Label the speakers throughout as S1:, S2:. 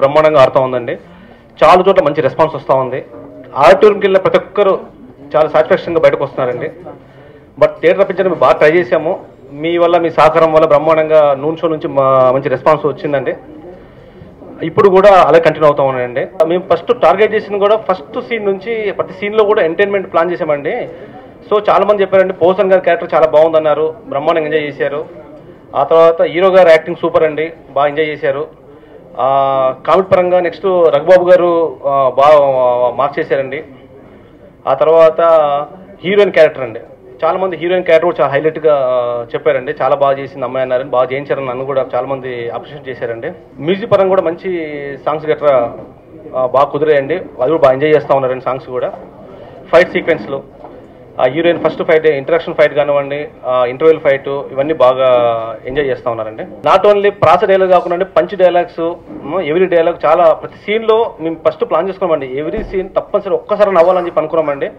S1: బ్రహ్మాండంగా ఆడుతూ ఉందండి. చాలా చోట్ల మంచి రెస్పాన్స్ వస్తూ ఉంది. ఆడిటోరియంకి వెళ్ళిన ప్రతి ఒక్కరు చాలా సాటిస్ఫాక్షన్గా బయటకు వస్తున్నారండి. బట్ థియేటర్ రప్పించడానికి బాగా ట్రై చేశాము. మీ వల్ల, మీ సహకారం వల్ల బ్రహ్మాండంగా నూన్ షో నుంచి మంచి రెస్పాన్స్ వచ్చిందండి. ఇప్పుడు కూడా అలా కంటిన్యూ అవుతా ఉన్నాయండి. మేము ఫస్ట్ టార్గెట్ చేసింది కూడా ఫస్ట్ సీన్ నుంచి ప్రతి సీన్లో కూడా ఎంటర్టైన్మెంట్ ప్లాన్ చేసామండి. సో చాలా మంది చెప్పారండి, పోసన్ గారి క్యారెక్టర్ చాలా బాగుందన్నారు, బ్రహ్మాండంగా ఎంజాయ్ చేశారు. ఆ తర్వాత హీరో గారు యాక్టింగ్ సూపర్ అండి, బాగా ఎంజాయ్ చేశారు. కామెడీ పరంగా నెక్స్ట్ రఘుబాబు గారు బాగా మార్క్ చేశారండి. ఆ తర్వాత హీరోయిన్ క్యారెక్టర్ అండి, చాలా మంది హీరోయిన్ క్యారెక్టర్ కూడా చాలా హైలైట్గా చెప్పారండి. చాలా బాగా చేసింది అమ్మాయి అన్నారని, బాగా చేయించారని నన్ను కూడా చాలా మంది అప్రిషియేట్ చేశారండి. మ్యూజిక్ పరంగా కూడా మంచి సాంగ్స్ గట్రా బాగా కుదిరాయండి, అది కూడా బాగా ఎంజాయ్ చేస్తూ ఉన్నారండి. సాంగ్స్ కూడా ఫైట్ సీక్వెన్స్లో heroine first fight, introduction fight కానివ్వండి, ఇంటర్వెల్ ఫైట్, ఇవన్నీ బాగా ఎంజాయ్ చేస్తూ ఉన్నారండి. నాట్ ఓన్లీ ప్రాస డైలాగ్ కాకుండా పంచ్ డైలాగ్స్, ఎవ్రీ డైలాగ్ చాలా ప్రతి సీన్లో మేము ఫస్ట్ ప్లాన్ చేసుకున్నామండి. ఎవ్రీ సీన్ తప్పనిసరి ఒక్కసారి నవ్వాలని చెప్పి అనుకున్నామండి.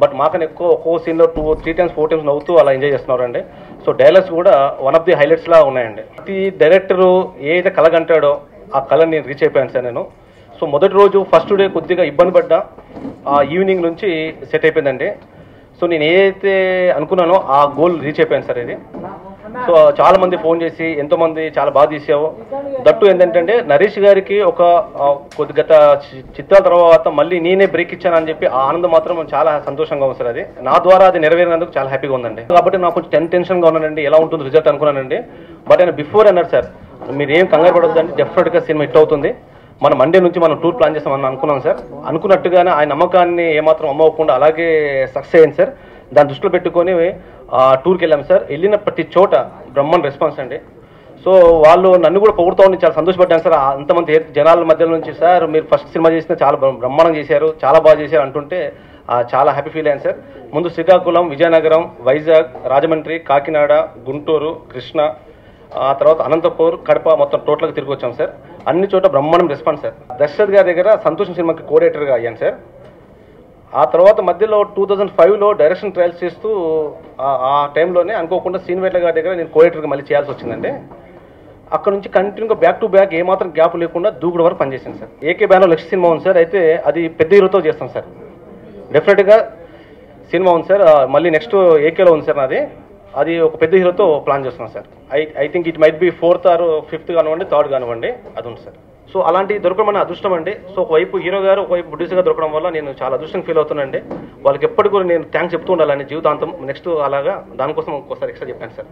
S1: బట్ మాకన్నా ఎక్కువ ఒక్కో సీన్లో 2-3 times 4 times నవ్వుతూ అలా ఎంజాయ్ చేస్తున్నారండి. సో డైలాగ్స్ కూడా వన్ ఆఫ్ ది హైలైట్స్ లా ఉన్నాయండి. ప్రతి డైరెక్టరు ఏదైతే కలగంటాడో ఆ కళని నేను రీచ్ అయిపోయాను సార్ నేను. సో మొదటి రోజు ఫస్ట్ డే కొద్దిగా ఇబ్బంది పడ్డా, ఈవినింగ్ నుంచి సెట్ అయిపోయిందండి. సో నేను ఏదైతే అనుకున్నానో ఆ గోల్ రీచ్ అయిపోయాను సార్ ఇది. సో చాలా మంది ఫోన్ చేసి ఎంతోమంది చాలా బాగా తీసావు. దట్టు ఏంటంటే నరేష్ గారికి ఒక గత చిత్రాల తర్వాత మళ్ళీ నేనే బ్రేక్ ఇచ్చానని చెప్పి ఆ ఆనందం మాత్రం చాలా సంతోషంగా ఉంది సార్. అది నా ద్వారా అది నెరవేరినందుకు చాలా హ్యాపీగా ఉందండి. కాబట్టి నాకు కొంచెం టెన్షన్గా ఉన్నానండి, ఎలా ఉంటుంది రిజల్ట్ అనుకున్నానండి. బట్ ఆయన బిఫోర్ అన్నారు, సార్ మీరు ఏం కంగారు పడొద్దండి, డెఫినెట్గా సినిమా హిట్ అవుతుంది, మనం మండే నుంచి మనం టూర్ ప్లాన్ చేస్తామని అనుకున్నాం సార్. అనుకున్నట్టుగానే ఆయన నమ్మకాన్ని ఏమాత్రం అమ్మవకుండా అలాగే సక్సెస్ అయ్యింది సార్. దాన్ని దృష్టిలో పెట్టుకొని టూర్కి వెళ్ళాం సార్. వెళ్ళిన ప్రతి చోట బ్రహ్మాండ రెస్పాన్స్ అండి. సో వాళ్ళు నన్ను కూడా పొగుడుతూ ఉండి చాలా సంతోషపడ్డాను సార్. అంతమంది జనాల మధ్య నుంచి, సార్ మీరు ఫస్ట్ సినిమా చేసిన చాలా బ్రహ్మాండం చేశారు, చాలా బాగా చేశారు అంటుంటే చాలా హ్యాపీ ఫీల్ అయ్యాను సార్. ముందు శ్రీకాకుళం, విజయనగరం, వైజాగ్, రాజమండ్రి, కాకినాడ, గుంటూరు, కృష్ణ, ఆ తర్వాత అనంతపూర్, కడప, మొత్తం టోటల్గా తిరిగి వచ్చాం సార్. అన్ని చోట బ్రహ్మాండం రెస్పాన్స్ సార్. దశరథ్ గారి దగ్గర సంతోషం సినిమాకి కోఆర్డినేటర్గా అయ్యాను సార్. ఆ తర్వాత మధ్యలో 2005లో డైరెక్షన్ ట్రయల్స్ చేస్తూ ఆ టైంలోనే అనుకోకుండా సీనివేట్ల గారి దగ్గర నేను కోఆర్డినేటర్గా మళ్ళీ చేయాల్సి వచ్చిందండి. అక్కడ నుంచి కంటిన్యూగా బ్యాక్ టు బ్యాక్ ఏమాత్రం గ్యాప్ లేకుండా దూకుడు వరకు పనిచేసాను సార్. ఏకే బ్యానర్ లక్ష్య సినిమా ఉంది సార్, అయితే అది పెద్ద హీరోతో చేస్తాం సార్. డెఫినెట్గా సినిమా ఉంది సార్, మళ్ళీ నెక్స్ట్ ఏకేలో ఉంది సార్ నాది. అది ఒక పెద్ద హీరోతో ప్లాన్ చేస్తున్నాం sir. I think it might be 4th or 5th కానివ్వండి, 3rd కానివ్వండి, అది ఉంది సార్. సో అలాంటి దొరకడం మన అదృష్టం అండి. సో ఒకవైపు హీరో గారు, ఒకవైపు ప్రొడ్యూసర్గా దొరకడం వల్ల నేను చాలా అదృష్టం ఫీల్ అవుతున్నానండి. వాళ్ళకి ఎప్పటికీ కూడా నేను థ్యాంక్స్ చెప్తూ ఉండాలని జీవితాంతం. నెక్స్ట్ అలాగా దానికోసం ఒకసారి ఎక్స్ట్రా చెప్పాను సార్.